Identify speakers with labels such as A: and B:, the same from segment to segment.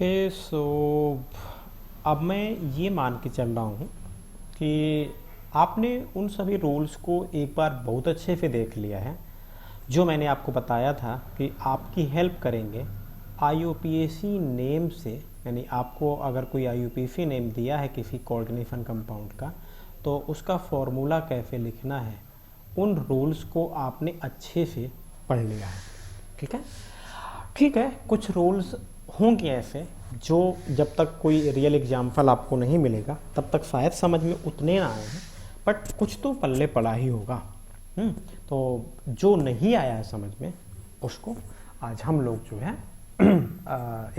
A: Okay so अब मैं ये मान के चल रहा हूँ कि आपने उन सभी रूल्स को एक बार बहुत अच्छे से देख लिया है जो मैंने आपको बताया था कि आपकी हेल्प करेंगे आईयूपीएसी नेम से। यानी आपको अगर कोई आईयूपीएसी नेम दिया है किसी कोऑर्डिनेशन कंपाउंड का तो उसका फॉर्मूला कैसे लिखना है, उन रूल्स को आपने अच्छे से पढ़ लिया है। ठीक है, ठीक है। कुछ रूल्स होंगे ऐसे जो जब तक कोई रियल एग्जाम्पल आपको नहीं मिलेगा तब तक शायद समझ में उतने ना आए हैं, बट कुछ तो पल्ले पड़ा ही होगा। तो जो नहीं आया है समझ में उसको आज हम लोग जो है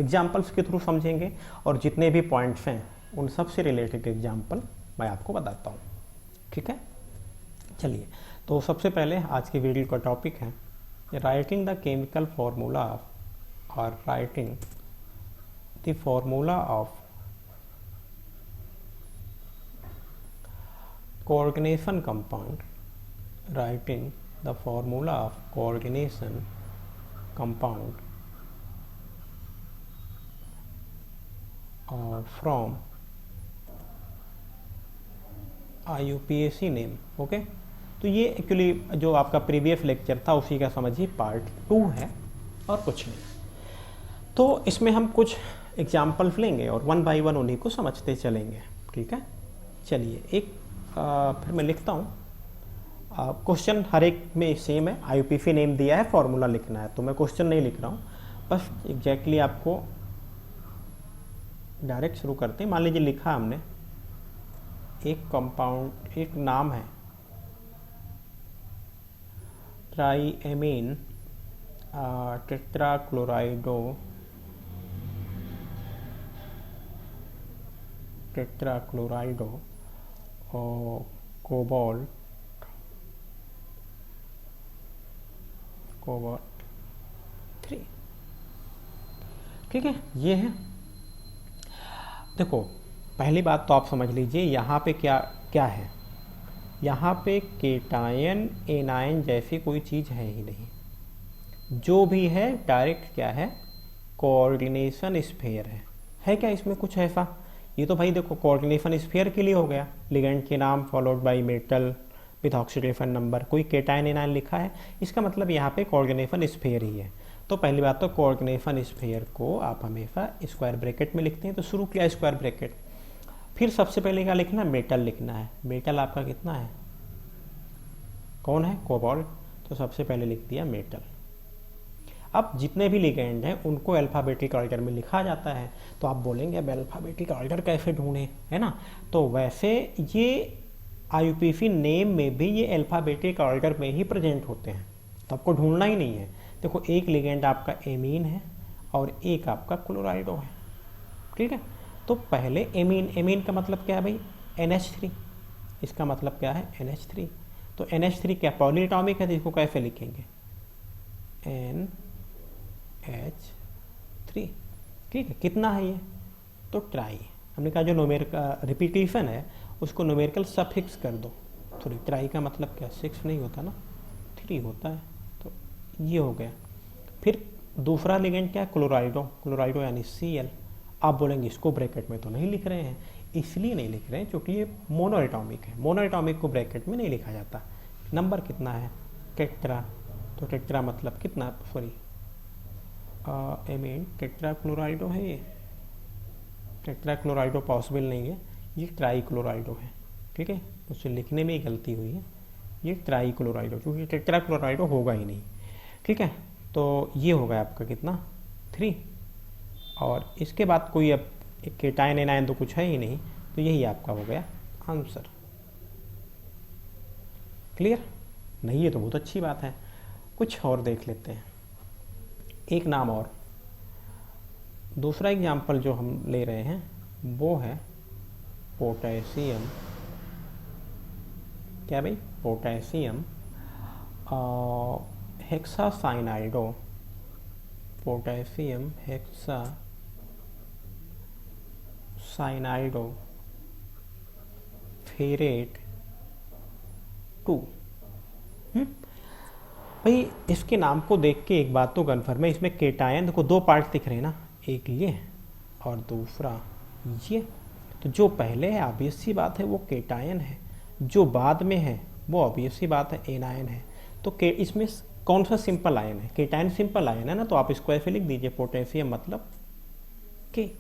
A: एग्जाम्पल्स के थ्रू समझेंगे, और जितने भी पॉइंट्स हैं उन सब से रिलेटेड एग्जाम्पल मैं आपको बताता हूँ। ठीक है, चलिए। तो सबसे पहले आज की वीडियो का टॉपिक है राइटिंग द केमिकल फॉर्मूला और writing the formula of coordination compound, writing the formula of coordination compound from IUPAC name। Okay, तो ये एक्चुअली जो आपका प्रीवियस लेक्चर था उसी का समझिए पार्ट 2 है और कुछ नहीं। तो इसमें हम कुछ एग्जाम्पल्स लेंगे और वन बाय वन उन्हीं को समझते चलेंगे। ठीक है, चलिए। एक फिर मैं लिखता हूँ। क्वेश्चन हर एक में सेम है, आईयूपीएसी नेम दिया है, फॉर्मूला लिखना है, तो मैं क्वेश्चन नहीं लिख रहा हूँ, बस एग्जैक्टली आपको डायरेक्ट शुरू करते हैं। मान लीजिए लिखा हमने एक कंपाउंड, एक नाम है ट्राईएमीन टेट्राक्लोराइडो और कोबाल्ट 3। ठीक है, ये है। देखो, पहली बात तो आप समझ लीजिए यहाँ पे क्या क्या है। यहाँ पे केटायन एनायन जैसी कोई चीज़ है ही नहीं। जो भी है डायरेक्ट क्या है, कोऑर्डिनेशन स्फीयर है क्या इसमें कुछ ऐसा? ये तो भाई देखो कोऑर्डिनेशन स्फीयर के लिए हो गया, लिगेंड के नाम followed by metal with oxidation number, कोई केटायन एनायन लिखा है, इसका मतलब यहाँ पे कोऑर्डिनेशन स्फीयर ही है। तो पहली बात तो कोऑर्डिनेशन स्फीयर को आप हमेशा स्क्वायर ब्रैकेट में लिखते हैं, तो शुरू किया स्क्वायर ब्रैकेट। फिर सबसे पहले क्या लिखना है, मेटल लिखना है। मेटल आपका कितना है, कौन है, कोबाल्ट, तो सबसे पहले लिख दिया मेटल। अब जितने भी लिगेंड हैं उनको अल्फ़ाबेटिक ऑर्डर में लिखा जाता है। तो आप बोलेंगे अब अल्फ़ाबेटिक ऑर्डर कैसे ढूंढें, है ना? तो वैसे ये आईयूपीएसी नेम में भी ये अल्फ़ाबेटिक ऑर्डर में ही प्रेजेंट होते हैं, तो आपको ढूंढना ही नहीं है। देखो, एक लिगेंड आपका एमीन है और एक आपका क्लोराइडो है। ठीक है, तो पहले एमीन, एमीन का मतलब क्या है भाई, NH3। इसका मतलब क्या है, NH3। तो NH3 क्या पॉलीएटॉमिक है, तो इसको कैसे लिखेंगे, NH3। ठीक है, कितना है ये, तो ट्राई। हमने कहा जो न्यूमेरिकल रिपीटेशन है उसको न्यूमेरिकल सफिक्स कर दो। तो ट्राई का मतलब क्या, 6 नहीं होता ना, 3 होता है, तो ये हो गया। फिर दूसरा लिगेंड क्या है, क्लोराइडो, क्लोराइडो यानी Cl। आप बोलेंगे इसको ब्रैकेट में तो नहीं लिख रहे हैं, इसलिए नहीं लिख रहे हैं क्योंकि ये मोनोएटॉमिक है। मोनोएटॉमिक को ब्रैकेट में नहीं लिखा जाता। नंबर कितना है, टेट्रा, तो टेट्रा मतलब कितना, सॉरी एमीन टेट्राक्लोराइडो है, ये टेट्राक्लोराइडो पॉसिबल नहीं है, ये ट्राईक्लोराइडो है। ठीक है, उससे लिखने में ही गलती हुई है, ये ट्राईक्लोराइडो, क्योंकि टेट्राक्लोराइडो होगा ही नहीं। ठीक है, तो ये होगा आपका कितना, 3। और इसके बाद कोई अब केटायन एनायन तो कुछ है ही नहीं, तो यही आपका हो गया आंसर। क्लियर? नहीं, ये तो बहुत अच्छी बात है। कुछ और देख लेते हैं, एक नाम और। दूसरा एग्जाम्पल जो हम ले रहे हैं वो है पोटेशियम, क्या भाई, पोटेशियम हेक्सासाइनाइडो, पोटेशियम हेक्सासाइनाइडो फेरेट 2। भाई इसके नाम को देख के एक बात तो कन्फर्म है, इसमें केटायन देखो 2 पार्ट दिख रहे हैं ना, एक ये और दूसरा ये। तो जो पहले है ऑब्वियस सी बात है वो केटायन है, जो बाद में है वो ऑब्वियस सी बात है एनायन है। तो के इसमें कौन सा सिंपल आयन है? केटायन सिंपल आयन है ना, तो आप इसको ऐसे लिख दीजिए पोटेशियम मतलब के।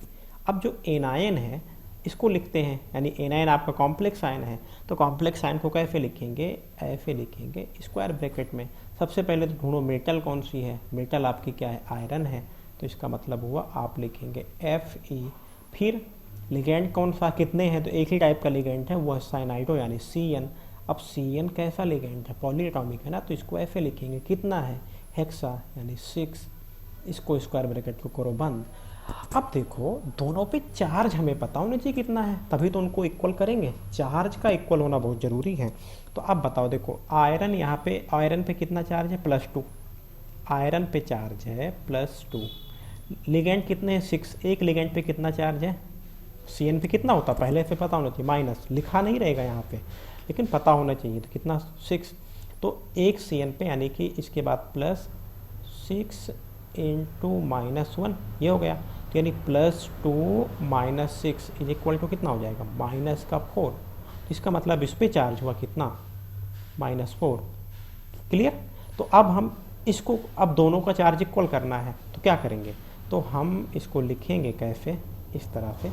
A: अब जो एनायन है इसको लिखते हैं, यानी एनायन आपका कॉम्प्लेक्स आयन है, तो कॉम्प्लेक्स आयन को कैसे लिखेंगे? ऐसे लिखेंगे स्क्वायर ब्रैकेट में। सबसे पहले तो ढूंढो मेटल कौन सी है, मेटल आपकी क्या है? आयरन है, तो इसका मतलब हुआ आप लिखेंगे Fe। फिर लिगेंड कौन सा, कितने हैं? तो एक ही टाइप का लिगेंड है, वो है साइनाइडो यानी Cn। अब Cn कैसा लिगेंड है? पॉलीएटॉमिक है ना, तो इसको ऐसे लिखेंगे, कितना है? हेक्सा यानी 6। इसको स्क्वायर ब्रैकेट को करो बंद। अब देखो दोनों पे चार्ज हमें पता होना चाहिए कितना है, तभी तो उनको इक्वल करेंगे। चार्ज का इक्वल होना बहुत ज़रूरी है। तो अब बताओ, देखो आयरन यहाँ पे, आयरन पे कितना चार्ज है? +2। आयरन पे चार्ज है +2। लिगेंड कितने हैं? 6। एक लिगेंड पे कितना चार्ज है? Cn पे कितना होता? पहले से पता होना चाहिए, माइनस लिखा नहीं रहेगा यहाँ पे, लेकिन पता होना चाहिए। तो कितना? 6। तो एक Cn पे यानी कि इसके बाद +6 इंटू -1, ये हो गया। तो यानी +2 - 6 इज इक्वल टू कितना हो जाएगा? -4। इसका मतलब इस पे चार्ज हुआ कितना? -4। क्लियर? तो अब हम इसको, अब दोनों का चार्ज इक्वल करना है, तो क्या करेंगे? तो हम इसको लिखेंगे कैसे? इस तरह से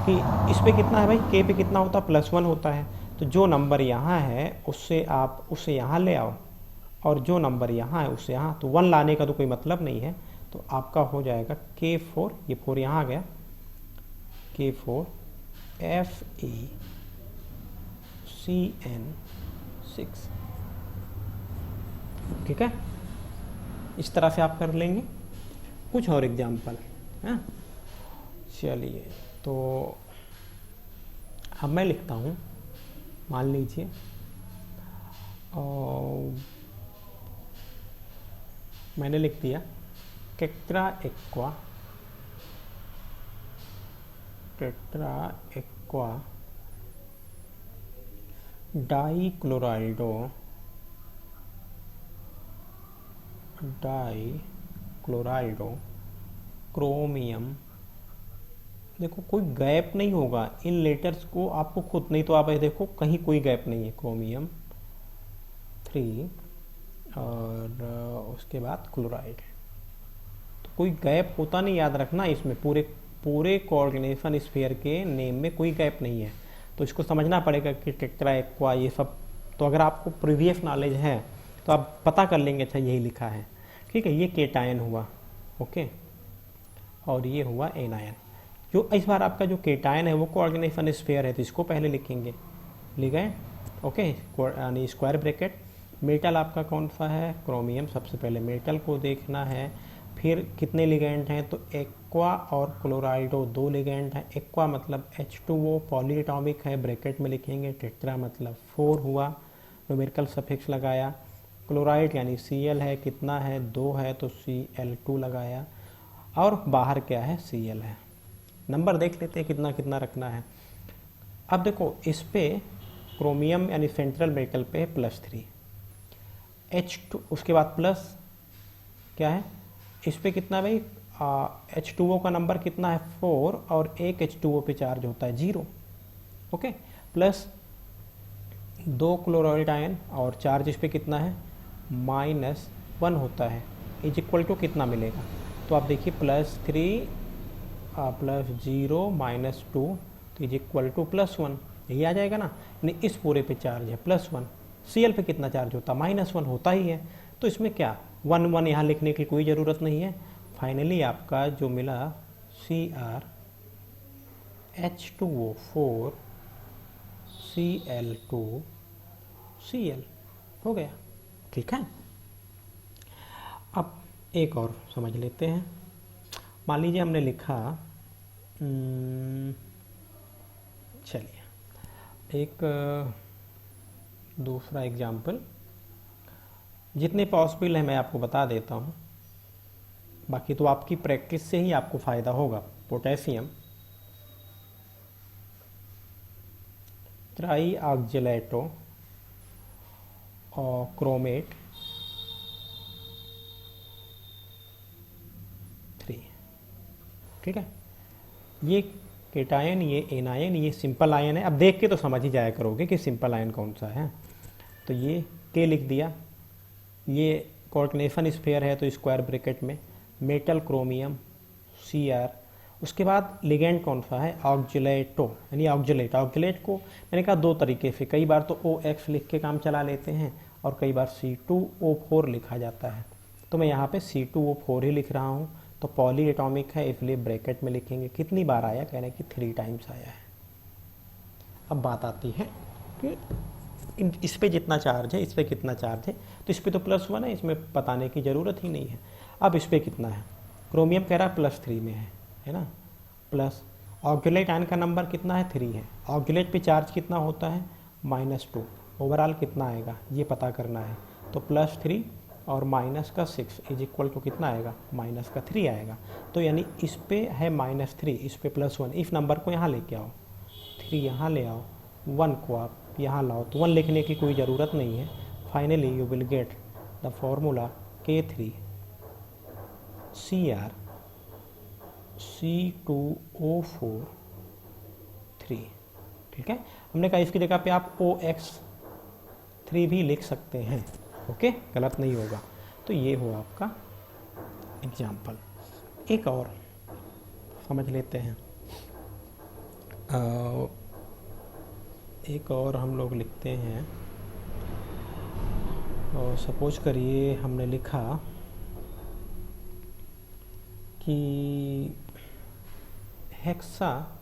A: कि इस पे कितना है भाई? के पे कितना होता है? +1 होता है। तो जो नंबर यहाँ है उससे आप उसे यहाँ ले आओ, और जो नंबर यहाँ है उससे यहाँ। तो 1 लाने का तो कोई मतलब नहीं है, तो आपका हो जाएगा K4, ये 4 यहाँ आ गया, K4 FeCN6। ठीक है, इस तरह से आप कर लेंगे। कुछ और एग्जाम्पल है, चलिए। तो अब मैं लिखता हूँ, मान लीजिए मैंने लिख दिया टेट्रा एक्वा डाइक्लोराइडो क्रोमियम। देखो कोई गैप नहीं होगा इन लेटर्स को, आपको खुद, नहीं तो आप देखो कहीं कोई गैप नहीं है। क्रोमियम 3 और उसके बाद क्लोराइड, तो कोई गैप होता नहीं, याद रखना। इसमें पूरे कोऑर्डिनेशन स्फीयर के नेम में कोई गैप नहीं है, तो इसको समझना पड़ेगा कि टेट्रा एक्वा ये सब। तो अगर आपको प्रीवियस नॉलेज है तो आप पता कर लेंगे, अच्छा यही लिखा है। ठीक है, ये केटायन हुआ, ओके, और ये हुआ एनायन। जो इस बार आपका जो केटायन है वो कोऑर्डिनेशन स्फीयर है, तो इसको पहले लिखेंगे, लिख गए, ओके, यानी स्क्वायर ब्रैकेट। मेटल आपका कौन सा है? क्रोमियम। सबसे पहले मेटल को देखना है, फिर कितने लिगेंड हैं? तो एक्वा और क्लोराइडो 2 लिगेंड हैं। एक्वा मतलब H2O पॉलीएटॉमिक है, ब्रैकेट में लिखेंगे। टेट्रा मतलब 4 हुआ, न्यूमेरिकल सफिक्स लगाया। क्लोराइड यानी Cl है, कितना है? 2 है, तो Cl2 लगाया, और बाहर क्या है? Cl है। नंबर देख लेते हैं कितना कितना रखना है। अब देखो इस पे क्रोमियम यानी सेंट्रल मेटल पे +3, H2 उसके बाद प्लस क्या है इस पे कितना भाई? H2O का नंबर कितना है? 4, और एक H2O पे चार्ज होता है 0, ओके, प्लस 2 क्लोराइड आयन, और चार्ज इस पे कितना है? -1 होता है, इज इक्वल टू कितना मिलेगा? तो आप देखिए +3 +0 -2, तो इज इक्वल टू +1, यही आ जाएगा ना। यानी इस पूरे पे चार्ज है +1। Cl पे कितना चार्ज होता है? -1 होता ही है, तो इसमें क्या 1 यहाँ लिखने की कोई ज़रूरत नहीं है। फाइनली आपका जो मिला Cr H2O4 Cl2 Cl हो गया। ठीक है, अब एक और समझ लेते हैं। मान लीजिए हमने लिखा, चलिए एक दूसरा एग्जाम्पल, जितने पॉसिबल है मैं आपको बता देता हूँ, बाकी तो आपकी प्रैक्टिस से ही आपको फ़ायदा होगा। पोटेशियम ट्राईऑक्जेलेटो और क्रोमेट 3, ठीक है। ये केटायन, ये एनायन, ये सिंपल आयन है। अब देख के तो समझ ही जाया करोगे कि सिंपल आयन कौन सा है। तो ये के लिख दिया, ये कोऑर्डिनेशन स्फीयर है तो स्क्वायर ब्रैकेट में मेटल क्रोमियम Cr। उसके बाद लिगेंड कौन सा है, ऑक्जेलेटो, यानी ऑक्जेलेट। ऑक्जेलेट को मैंने कहा दो तरीके से, कई बार तो OX लिख के काम चला लेते हैं और कई बार C2O4 लिखा जाता है। तो मैं यहाँ पे C2O4 ही लिख रहा हूँ। तो पॉली एटॉमिक है इसलिए ब्रैकेट में लिखेंगे। कितनी बार आया, कह रहे हैं कि 3 टाइम्स आया है। अब बात आती है कि इस पे जितना चार्ज है, इस पे कितना चार्ज है। तो इस पे तो +1 है, इसमें बताने की ज़रूरत ही नहीं है। अब इस पे कितना है, क्रोमियम कह रहा है +3 में है ना। प्लस ऑक्जेलेट आयन का नंबर कितना है, 3 है। ऑक्जेलेट पे चार्ज कितना होता है, -2। ओवरऑल कितना आएगा ये पता करना है। तो +3 और -6 इज इक्वल टू कितना आएगा, -3 आएगा। तो यानी इस पे है -3, इस पे +1। इस नंबर को यहाँ लेके आओ, 3 यहाँ ले आओ, 1 को आप यहाँ लाओ। तो 1 लिखने की कोई ज़रूरत नहीं है। Finally you will get the formula K3 Cr C2O4 3। ठीक है, हमने कहा इसकी जगह पे आप OX3 भी लिख सकते हैं। ओके, गलत नहीं होगा। तो ये हो आपका एग्जाम्पल। एक और समझ लेते हैं। एक और हम लोग लिखते हैं। और सपोज करिए हमने लिखा कि हेक्सा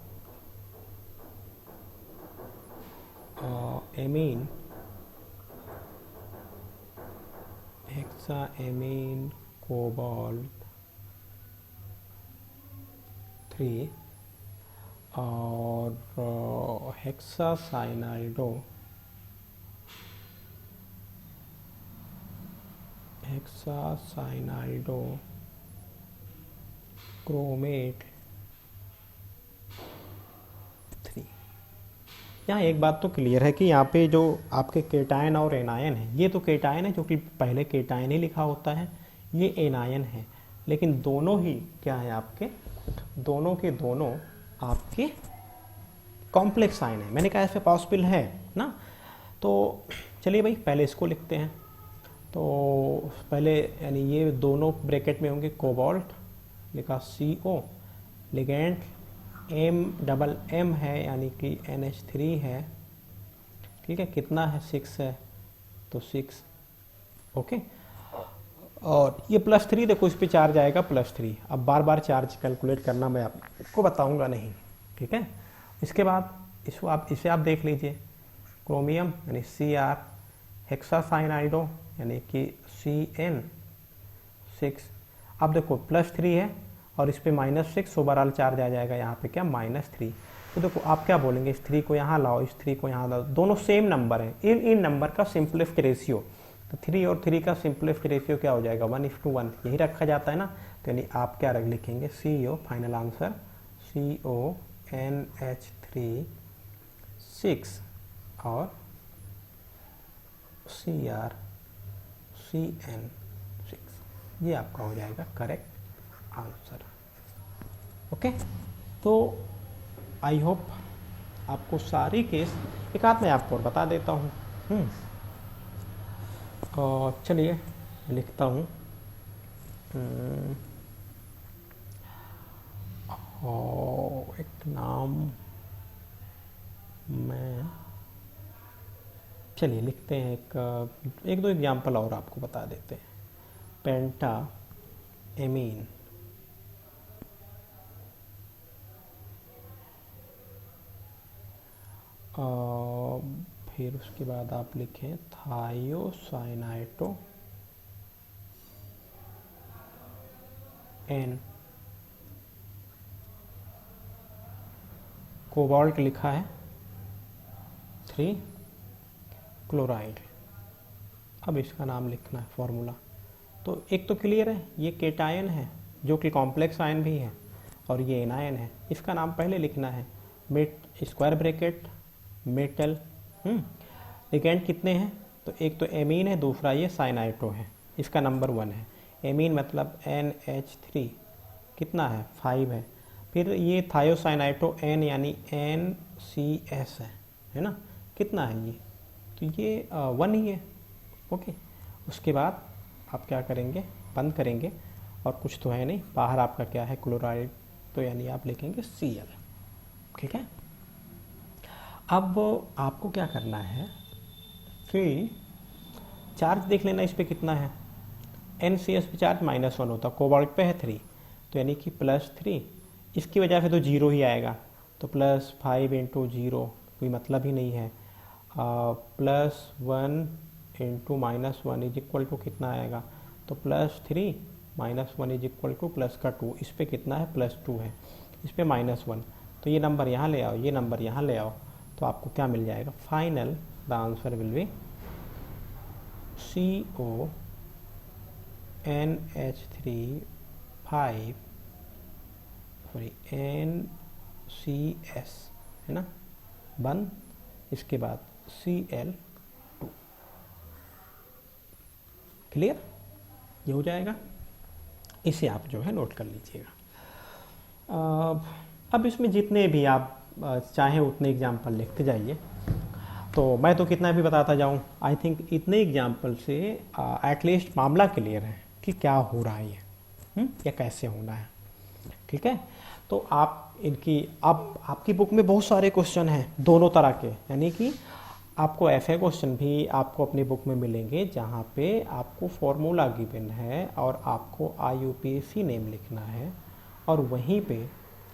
A: एमीन कोबाल्ट 3 और हेक्सासाइनाइडो क्रोमेट 3। यहाँ एक बात तो क्लियर है कि यहाँ पे जो आपके केटायन और एनायन है, ये तो केटायन है जो कि पहले केटायन ही लिखा होता है, ये एनायन है। लेकिन दोनों ही क्या है आपके, दोनों के दोनों आपके कॉम्प्लेक्स आयन है। मैंने कहा इसमें पॉसिबल है ना। तो चलिए भाई पहले इसको लिखते हैं। तो पहले यानी ये दोनों ब्रैकेट में होंगे, कोबाल्ट लिखा CO, लिगेंड M है यानी कि NH3 है। ठीक है, कितना है, 6 है तो 6। ओके, और ये +3 देखो, इस पे चार्ज आएगा +3। अब बार बार चार्ज कैलकुलेट करना मैं आपको बताऊंगा नहीं। ठीक है, इसके बाद इसे आप देख लीजिए, क्रोमियम यानी Cr, हेक्सासाइनाइडो यानी कि CN6। अब देखो +3 है और इस पे -6, ओवरऑल चार्ज आ जाएगा यहाँ पे क्या, -3। तो देखो आप क्या बोलेंगे, इस 3 को यहाँ लाओ, इस 3 को यहाँ लाओ, दोनों सेम नंबर हैं। इन नंबर का सिंपलेस्ट रेशियो, तो 3 और 3 का सिंपलेस्ट रेशियो क्या हो जाएगा, 1:1, यही रखा जाता है ना। तो यानी आप क्या रख लिखेंगे, CO, फाइनल आंसर CONH3 6 और Cr CN6, ये आपका हो जाएगा करेक्ट आंसर। ओके, तो आई होप आपको सारी केस, एक आध मैं आपको और बता देता हूँ। और चलिए लिखता हूँ। और एक नाम मैं, चलिए लिखते हैं, एक दो एग्जाम्पल और आपको बता देते हैं। पेंटा एमीन, फिर उसके बाद आप लिखें थायोसाइनाइटो एन, कोबाल्ट लिखा है 3 क्लोराइड। अब इसका नाम लिखना है फॉर्मूला। तो एक तो क्लियर है, ये केटायन है जो कि कॉम्प्लेक्स आयन भी है, और ये एनायन है। इसका नाम पहले लिखना है, स्क्वायर ब्रैकेट मेटल। लिगेंड कितने हैं, तो एक तो एमीन है, दूसरा ये साइनाइटो है, इसका नंबर 1 है। एमीन मतलब NH3 कितना है, 5 है। फिर ये थायोसाइनाइटो N यानी NCS है ना, कितना है ये, तो ये 1 ही है। ओके, उसके बाद आप क्या करेंगे, बंद करेंगे और कुछ तो है नहीं, बाहर आपका क्या है क्लोराइड, तो यानी आप लिखेंगे Cl। ठीक है, अब आपको क्या करना है, फिर चार्ज देख लेना इस पे कितना है। NCS पे चार्ज -1 होता, कोबाल्ट पे है 3, तो यानी कि +3, इसकी वजह से तो 0 ही आएगा, तो +5 × 0 कोई मतलब ही नहीं है। +1 × -1 इज इक्वल टू कितना आएगा, तो +3 -1 इज इक्वल टू प्लस का 2, इस पे कितना है +2 है, इस पे -1, तो ये नंबर यहाँ ले आओ, ये नंबर यहाँ ले आओ, तो आपको क्या मिल जाएगा, final the answer will be NCS है ना, बंद, इसके बाद Cl2। क्लियर, ये हो जाएगा, इसे आप जो है नोट कर लीजिएगा। अब इसमें जितने भी आप चाहें उतने एग्जाम्पल लिखते जाइए, तो मैं तो कितना भी बताता जाऊं, आई थिंक इतने एग्जाम्पल से एटलीस्ट मामला क्लियर है कि क्या हो रहा है ये, या कैसे होना है। ठीक है, तो आप इनकी, अब आपकी बुक में बहुत सारे क्वेश्चन हैं दोनों तरह के, यानी कि आपको FA क्वेश्चन भी आपको अपनी बुक में मिलेंगे जहाँ पे आपको फॉर्मूला गिवन है और आपको IUPAC नेम लिखना है, और वहीं पे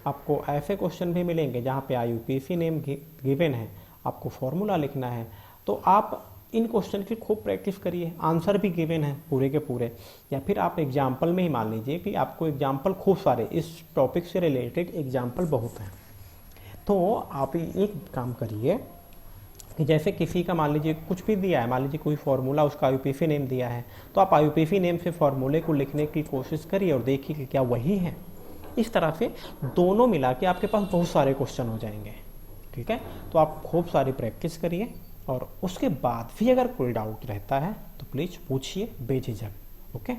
A: आपको FA क्वेश्चन भी मिलेंगे जहाँ पे IUPAC नेम गिवन है, आपको फॉर्मूला लिखना है। तो आप इन क्वेश्चन की खूब प्रैक्टिस करिए, आंसर भी गिवन है पूरे के पूरे, या फिर आप एग्जाम्पल में ही मान लीजिए कि आपको एग्जाम्पल खूब सारे, इस टॉपिक से रिलेटेड एग्जाम्पल बहुत हैं। तो आप एक काम करिए कि जैसे किसी का मान लीजिए कुछ भी दिया है, मान लीजिए कोई फार्मूला, उसका IUPAC नेम दिया है, तो आप IUPAC नेम से फार्मूले को लिखने की कोशिश करिए और देखिए कि क्या वही है। इस तरह से दोनों मिला के आपके पास बहुत सारे क्वेश्चन हो जाएंगे। ठीक है, तो आप खूब सारी प्रैक्टिस करिए, और उसके बाद भी अगर कोई डाउट रहता है तो प्लीज़ पूछिए बेझिझक। ओके।